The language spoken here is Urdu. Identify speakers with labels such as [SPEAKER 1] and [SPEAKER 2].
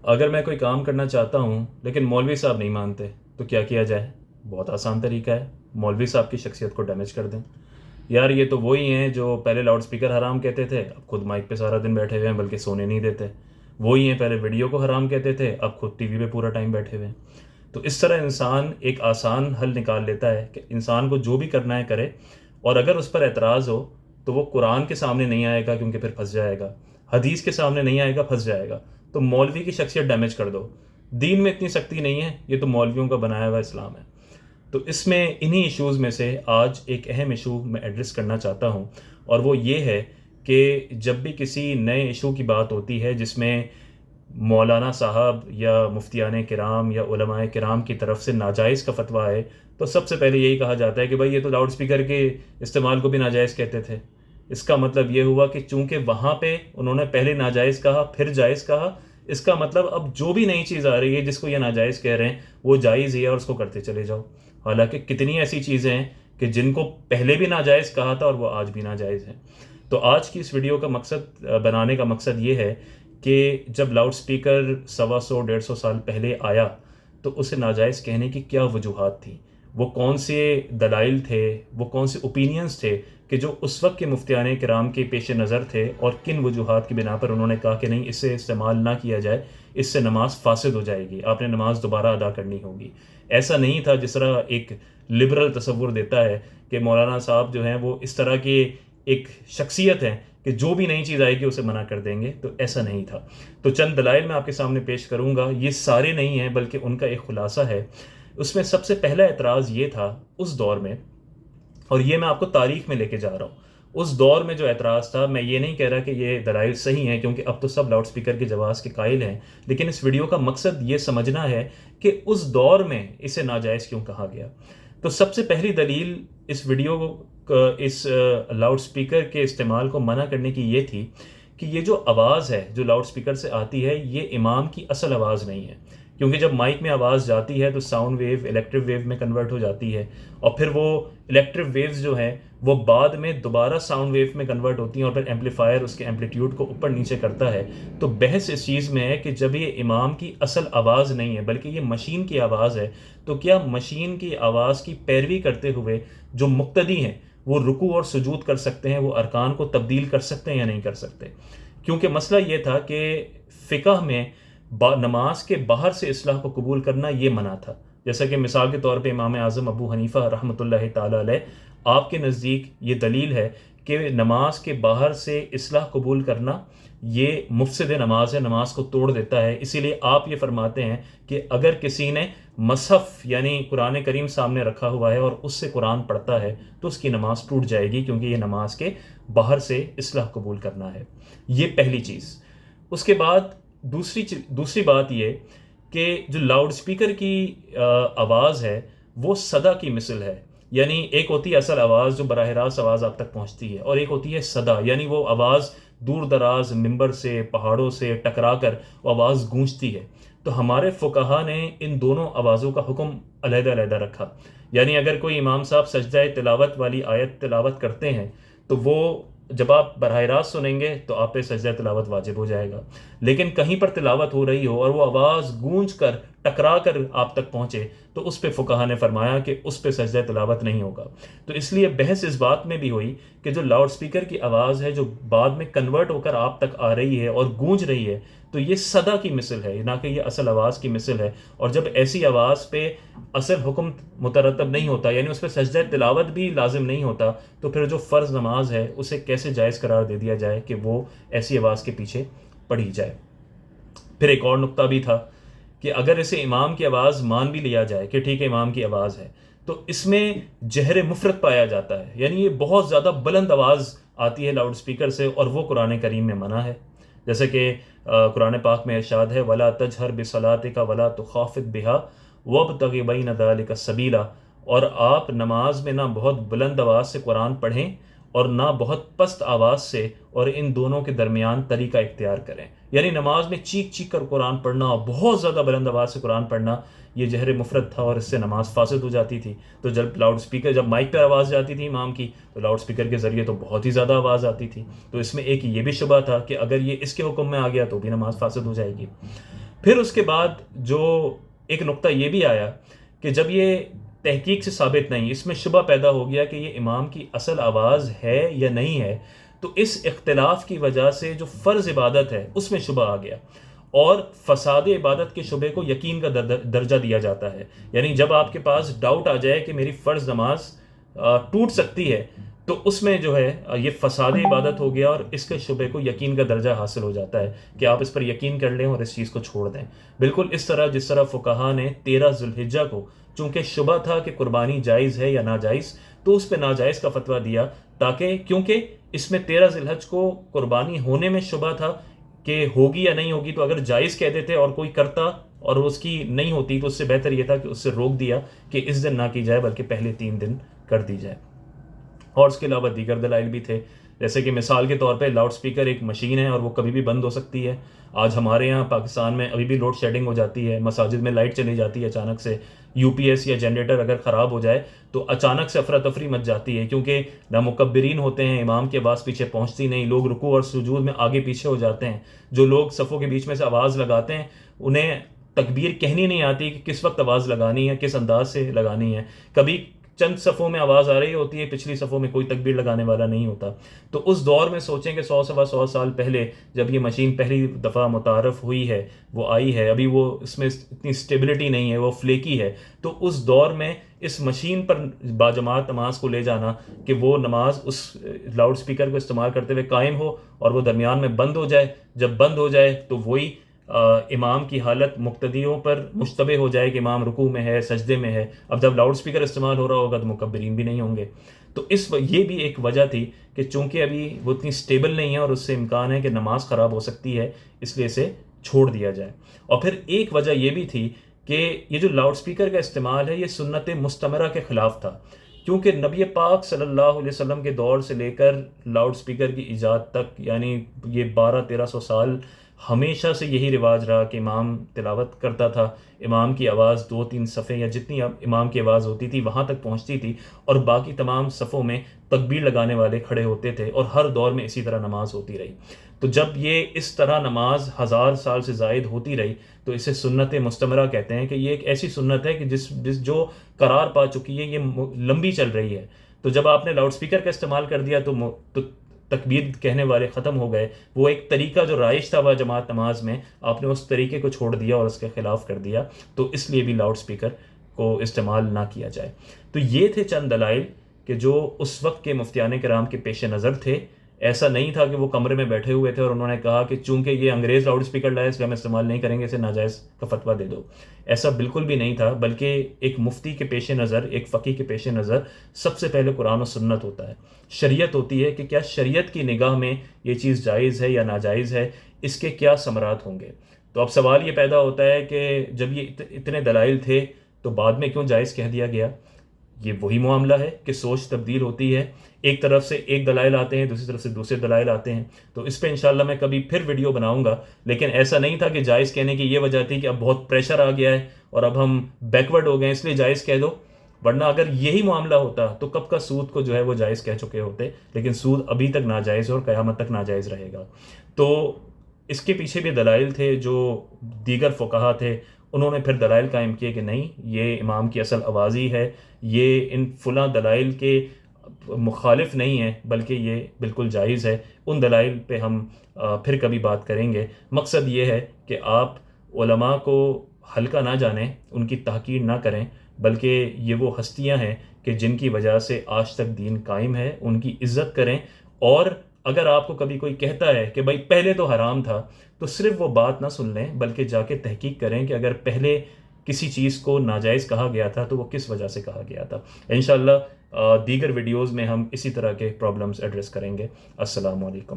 [SPEAKER 1] اگر میں کوئی کام کرنا چاہتا ہوں لیکن مولوی صاحب نہیں مانتے تو کیا کیا جائے؟ بہت آسان طریقہ ہے، مولوی صاحب کی شخصیت کو ڈیمیج کر دیں۔ یار یہ تو وہی ہیں جو پہلے لاؤڈ سپیکر حرام کہتے تھے، اب خود مائک پہ سارا دن بیٹھے ہوئے ہیں بلکہ سونے نہیں دیتے۔ وہی ہیں پہلے ویڈیو کو حرام کہتے تھے، اب خود ٹی وی پہ پورا ٹائم بیٹھے ہوئے ہیں۔ تو اس طرح انسان ایک آسان حل نکال لیتا ہے کہ انسان کو جو بھی کرنا ہے کرے، اور اگر اس پر اعتراض ہو تو وہ قرآن کے سامنے نہیں آئے گا کیونکہ پھر پھنس جائے گا، حدیث کے سامنے نہیں آئے گا، پھنس جائے گا۔ تو مولوی کی شخصیت ڈیمیج کر دو، دین میں اتنی سختی نہیں ہے، یہ تو مولویوں کا بنایا ہوا اسلام ہے۔ تو اس میں انہی ایشوز میں سے آج ایک اہم ایشو میں ایڈریس کرنا چاہتا ہوں، اور وہ یہ ہے کہ جب بھی کسی نئے ایشو کی بات ہوتی ہے جس میں مولانا صاحب یا مفتیان کرام یا علماء کرام کی طرف سے ناجائز کا فتویٰ ہے، تو سب سے پہلے یہی کہا جاتا ہے کہ بھائی یہ تو لاؤڈ سپیکر کے استعمال کو بھی ناجائز کہتے تھے۔ اس کا مطلب یہ ہوا کہ چونکہ وہاں پہ انہوں نے پہلے ناجائز کہا پھر جائز کہا، اس کا مطلب اب جو بھی نئی چیز آ رہی ہے جس کو یہ ناجائز کہہ رہے ہیں وہ جائز ہی ہے اور اس کو کرتے چلے جاؤ۔ حالانکہ کتنی ایسی چیزیں ہیں کہ جن کو پہلے بھی ناجائز کہا تھا اور وہ آج بھی ناجائز ہیں۔ تو آج کی اس ویڈیو کا مقصد بنانے کا مقصد یہ ہے کہ جب لاؤڈ سپیکر 125 سال پہلے آیا تو اسے ناجائز کہنے کی کیا وجوہات تھیں، وہ کون سے دلائل تھے، وہ کون سے اوپینینز تھے کہ جو اس وقت کے مفتیان کرام کے پیش نظر تھے، اور کن وجوہات کی بنا پر انہوں نے کہا کہ نہیں اس سے استعمال نہ کیا جائے، اس سے نماز فاسد ہو جائے گی، آپ نے نماز دوبارہ ادا کرنی ہوگی۔ ایسا نہیں تھا جس طرح ایک لبرل تصور دیتا ہے کہ مولانا صاحب جو ہیں وہ اس طرح کے ایک شخصیت ہیں کہ جو بھی نئی چیز آئے گی اسے منع کر دیں گے، تو ایسا نہیں تھا۔ تو چند دلائل میں آپ کے سامنے پیش کروں گا، یہ سارے نہیں ہیں بلکہ ان کا ایک خلاصہ ہے۔ اس میں سب سے پہلا اعتراض یہ تھا اس دور میں، اور یہ میں آپ کو تاریخ میں لے کے جا رہا ہوں، اس دور میں جو اعتراض تھا، میں یہ نہیں کہہ رہا کہ یہ دلائل صحیح ہیں کیونکہ اب تو سب لاؤڈ سپیکر کے جواز کے قائل ہیں، لیکن اس ویڈیو کا مقصد یہ سمجھنا ہے کہ اس دور میں اسے ناجائز کیوں کہا گیا۔ تو سب سے پہلی دلیل اس ویڈیو اس لاؤڈ سپیکر کے استعمال کو منع کرنے کی یہ تھی کہ یہ جو آواز ہے جو لاؤڈ سپیکر سے آتی ہے یہ امام کی اصل آواز نہیں ہے، کیونکہ جب مائک میں آواز جاتی ہے تو ساؤنڈ ویو الیکٹرک ویو میں کنورٹ ہو جاتی ہے، اور پھر وہ الیکٹرک ویوز جو ہیں وہ بعد میں دوبارہ ساؤنڈ ویو میں کنورٹ ہوتی ہیں، اور پھر ایمپلیفائر اس کے ایمپلیٹیوڈ کو اوپر نیچے کرتا ہے۔ تو بحث اس چیز میں ہے کہ جب یہ امام کی اصل آواز نہیں ہے بلکہ یہ مشین کی آواز ہے، تو کیا مشین کی آواز کی پیروی کرتے ہوئے جو مقتدی ہیں وہ رکوع اور سجود کر سکتے ہیں، وہ ارکان کو تبدیل کر سکتے ہیں یا نہیں کر سکتے؟ کیونکہ مسئلہ یہ تھا کہ فقہ میں نماز کے باہر سے اصلاح کو قبول کرنا یہ منع تھا۔ جیسا کہ مثال کے طور پہ امام اعظم ابو حنیفہ رحمۃ اللہ تعالی علیہ، آپ کے نزدیک یہ دلیل ہے کہ نماز کے باہر سے اصلاح قبول کرنا یہ مفسد نماز ہے، نماز کو توڑ دیتا ہے۔ اسی لیے آپ یہ فرماتے ہیں کہ اگر کسی نے مصحف یعنی قرآن کریم سامنے رکھا ہوا ہے اور اس سے قرآن پڑھتا ہے تو اس کی نماز ٹوٹ جائے گی، کیونکہ یہ نماز کے باہر سے اصلاح قبول کرنا ہے۔ یہ پہلی چیز۔ اس کے بعد دوسری بات یہ کہ جو لاؤڈ سپیکر کی آواز ہے وہ صدا کی مثل ہے، یعنی ایک ہوتی ہے اصل آواز جو براہ راست آواز آپ تک پہنچتی ہے، اور ایک ہوتی ہے صدا، یعنی وہ آواز دور دراز ممبر سے پہاڑوں سے ٹکرا کر وہ آواز گونجتی ہے۔ تو ہمارے فقہا نے ان دونوں آوازوں کا حکم علیحدہ علیحدہ رکھا، یعنی اگر کوئی امام صاحب سجدہ تلاوت والی آیت تلاوت کرتے ہیں تو وہ جب آپ براہ راست سنیں گے تو آپ پہ سجدہ تلاوت واجب ہو جائے گا، لیکن کہیں پر تلاوت ہو رہی ہو اور وہ آواز گونج کر ٹکرا کر آپ تک پہنچے تو اس پہ فقہا نے فرمایا کہ اس پہ سجدہ تلاوت نہیں ہوگا۔ تو اس لیے بحث اس بات میں بھی ہوئی کہ جو لاؤڈ سپیکر کی آواز ہے جو بعد میں کنورٹ ہو کر آپ تک آ رہی ہے اور گونج رہی ہے تو یہ صدا کی مثل ہے، نہ کہ یہ اصل آواز کی مثل ہے، اور جب ایسی آواز پہ اصل حکم مترتب نہیں ہوتا، یعنی اس پہ سجدہ تلاوت بھی لازم نہیں ہوتا، تو پھر جو فرض نماز ہے اسے کیسے جائز قرار دے دیا جائے کہ وہ ایسی آواز کے پیچھے پڑھی جائے۔ پھر ایک اور نقطہ بھی تھا کہ اگر اسے امام کی آواز مان بھی لیا جائے کہ ٹھیک ہے امام کی آواز ہے، تو اس میں جہر مفرط پایا جاتا ہے، یعنی یہ بہت زیادہ بلند آواز آتی ہے لاؤڈ سپیکر سے، اور وہ قرآن کریم میں منع ہے۔ جیسے کہ قرآن پاک میں ارشاد ہے وَلَا تَجْهَرْ بِصَلَاتِكَ وَلَا تُخَافِتْ بِهَا وَابْتَغِ بَيْنَ ذَلِكَ السَّبِيلَ، اور آپ نماز میں نہ بہت بلند آواز سے قرآن پڑھیں اور نہ بہت پست آواز سے، اور ان دونوں کے درمیان طریقہ اختیار کریں۔ یعنی نماز میں چیخ چیخ کر قرآن پڑھنا اور بہت زیادہ بلند آواز سے قرآن پڑھنا یہ جہر مفرط تھا، اور اس سے نماز فاسد ہو جاتی تھی۔ تو جب مائک پر آواز جاتی تھی امام کی تو لاؤڈ سپیکر کے ذریعے تو بہت ہی زیادہ آواز آتی تھی، تو اس میں ایک یہ بھی شبہ تھا کہ اگر یہ اس کے حکم میں آ گیا تو بھی نماز فاسد ہو جائے گی۔ پھر اس کے بعد جو ایک نقطہ یہ بھی آیا کہ جب یہ تحقیق سے ثابت نہیں، اس میں شبہ پیدا ہو گیا کہ یہ امام کی اصل آواز ہے یا نہیں ہے، تو اس اختلاف کی وجہ سے جو فرض عبادت ہے اس میں شبہ آ گیا، اور فساد عبادت کے شبے کو یقین کا درجہ دیا جاتا ہے. یعنی جب آپ کے پاس ڈاؤٹ آ جائے کہ میری فرض نماز ٹوٹ سکتی ہے، تو اس میں جو ہے یہ فساد عبادت ہو گیا، اور اس کے شبے کو یقین کا درجہ حاصل ہو جاتا ہے کہ آپ اس پر یقین کر لیں اور اس چیز کو چھوڑ دیں. بالکل اس طرح جس طرح فقہا نے 13 ذوالحجہ کو چونکہ شبہ تھا کہ قربانی جائز ہے یا ناجائز، تو اس پہ ناجائز کا فتویٰ دیا، تاکہ کیونکہ اس میں 13 ذی الحج کو قربانی ہونے میں شبہ تھا کہ ہوگی یا نہیں ہوگی، تو اگر جائز کہہ دیتے اور کوئی کرتا اور اس کی نہیں ہوتی تو اس سے بہتر یہ تھا کہ اس سے روک دیا کہ اس دن نہ کی جائے بلکہ پہلے 3 دن کر دی جائے. اور اس کے علاوہ دیگر دلائل بھی تھے، جیسے کہ مثال کے طور پہ لاؤڈ سپیکر ایک مشین ہے اور وہ کبھی بھی بند ہو سکتی ہے. آج ہمارے یہاں پاکستان میں ابھی بھی لوڈ شیڈنگ ہو جاتی ہے، مساجد میں لائٹ چلی جاتی ہے اچانک سے، یو پی ایس یا جنریٹر اگر خراب ہو جائے تو اچانک سے افراتفری مچ جاتی ہے، کیونکہ نہ مکبرین ہوتے ہیں، امام کی آواز پیچھے پہنچتی نہیں، لوگ رکوع اور سجود میں آگے پیچھے ہو جاتے ہیں. جو لوگ صفوں کے بیچ میں سے آواز لگاتے ہیں انہیں تکبیر کہنی نہیں آتی کہ کس وقت آواز لگانی ہے، کس انداز سے لگانی ہے. کبھی چند صفوں میں آواز آ رہی ہوتی ہے، پچھلی صفوں میں کوئی تکبیر لگانے والا نہیں ہوتا. تو اس دور میں سوچیں کہ 100 سال پہلے جب یہ مشین پہلی دفعہ متعارف ہوئی ہے، وہ آئی ہے، ابھی وہ اس میں اتنی اسٹیبلٹی نہیں ہے، وہ فلیکی ہے، تو اس دور میں اس مشین پر باجماعت نماز کو لے جانا کہ وہ نماز اس لاؤڈ سپیکر کو استعمال کرتے ہوئے قائم ہو اور وہ درمیان میں بند ہو جائے، جب بند ہو جائے تو وہی امام کی حالت مقتدیوں پر مشتبہ ہو جائے کہ امام رکوع میں ہے، سجدے میں ہے. اب جب لاؤڈ سپیکر استعمال ہو رہا ہوگا تو مکبرین بھی نہیں ہوں گے. تو یہ بھی ایک وجہ تھی کہ چونکہ ابھی وہ اتنی سٹیبل نہیں ہے اور اس سے امکان ہے کہ نماز خراب ہو سکتی ہے، اس لیے اسے چھوڑ دیا جائے. اور پھر ایک وجہ یہ بھی تھی کہ یہ جو لاؤڈ سپیکر کا استعمال ہے یہ سنت مستمرہ کے خلاف تھا، کیونکہ نبی پاک صلی اللہ علیہ وسلم کے دور سے لے کر لاؤڈ سپیکر کی ایجاد تک، یعنی یہ 1200-1300 سال ہمیشہ سے یہی رواج رہا کہ امام تلاوت کرتا تھا، امام کی آواز 2-3 صفحے یا جتنی امام کی آواز ہوتی تھی وہاں تک پہنچتی تھی، اور باقی تمام صفوں میں تکبیر لگانے والے کھڑے ہوتے تھے، اور ہر دور میں اسی طرح نماز ہوتی رہی. تو جب یہ اس طرح نماز 1000 سال سے زائد ہوتی رہی تو اسے سنت مستمرہ کہتے ہیں، کہ یہ ایک ایسی سنت ہے کہ جس جو قرار پا چکی ہے، یہ لمبی چل رہی ہے. تو جب آپ نے لاؤڈ سپیکر کا استعمال کر دیا تو تکبیر کہنے والے ختم ہو گئے. وہ ایک طریقہ جو رائج تھا جماعت نماز میں، آپ نے اس طریقے کو چھوڑ دیا اور اس کے خلاف کر دیا، تو اس لیے بھی لاؤڈ سپیکر کو استعمال نہ کیا جائے. تو یہ تھے چند دلائل کہ جو اس وقت کے مفتیان کرام کے پیش نظر تھے. ایسا نہیں تھا کہ وہ کمرے میں بیٹھے ہوئے تھے اور انہوں نے کہا کہ چونکہ یہ انگریز لاؤڈ سپیکر لائے اس لیے ہم استعمال نہیں کریں گے، اسے ناجائز کا فتویٰ دے دو. ایسا بالکل بھی نہیں تھا، بلکہ ایک مفتی کے پیش نظر، ایک فقیہ کے پیش نظر سب سے پہلے قرآن و سنت ہوتا ہے، شریعت ہوتی ہے کہ کیا شریعت کی نگاہ میں یہ چیز جائز ہے یا ناجائز ہے، اس کے کیا ثمرات ہوں گے. تو اب سوال یہ پیدا ہوتا ہے کہ جب یہ اتنے دلائل تھے تو بعد میں کیوں جائز کہہ دیا گیا؟ یہ وہی معاملہ ہے کہ سوچ تبدیل ہوتی ہے، ایک طرف سے ایک دلائل آتے ہیں، دوسری طرف سے دوسرے دلائل آتے ہیں. تو اس پہ انشاءاللہ میں کبھی پھر ویڈیو بناؤں گا. لیکن ایسا نہیں تھا کہ جائز کہنے کی یہ وجہ تھی کہ اب بہت پریشر آ گیا ہے اور اب ہم بیکورڈ ہو گئے اس لیے جائز کہہ دو، ورنہ اگر یہی معاملہ ہوتا تو کب کا سود کو جو ہے وہ جائز کہہ چکے ہوتے. لیکن سود ابھی تک ناجائز اور قیامت تک ناجائز رہے گا. تو اس کے پیچھے بھی دلائل تھے، جو دیگر فقہا تھے انہوں نے پھر دلائل قائم کیے کہ نہیں، یہ امام کی اصل آوازی ہے، یہ ان فلاں دلائل کے مخالف نہیں ہے، بلکہ یہ بالکل جائز ہے. ان دلائل پہ ہم پھر کبھی بات کریں گے. مقصد یہ ہے کہ آپ علماء کو ہلکا نہ جانیں، ان کی تحقیر نہ کریں، بلکہ یہ وہ ہستیاں ہیں کہ جن کی وجہ سے آج تک دین قائم ہے، ان کی عزت کریں. اور اگر آپ کو کبھی کوئی کہتا ہے کہ بھائی پہلے تو حرام تھا، تو صرف وہ بات نہ سن لیں بلکہ جا کے تحقیق کریں کہ اگر پہلے کسی چیز کو ناجائز کہا گیا تھا تو وہ کس وجہ سے کہا گیا تھا. انشاءاللہ دیگر ویڈیوز میں ہم اسی طرح کے پرابلمز ایڈریس کریں گے. السلام علیکم.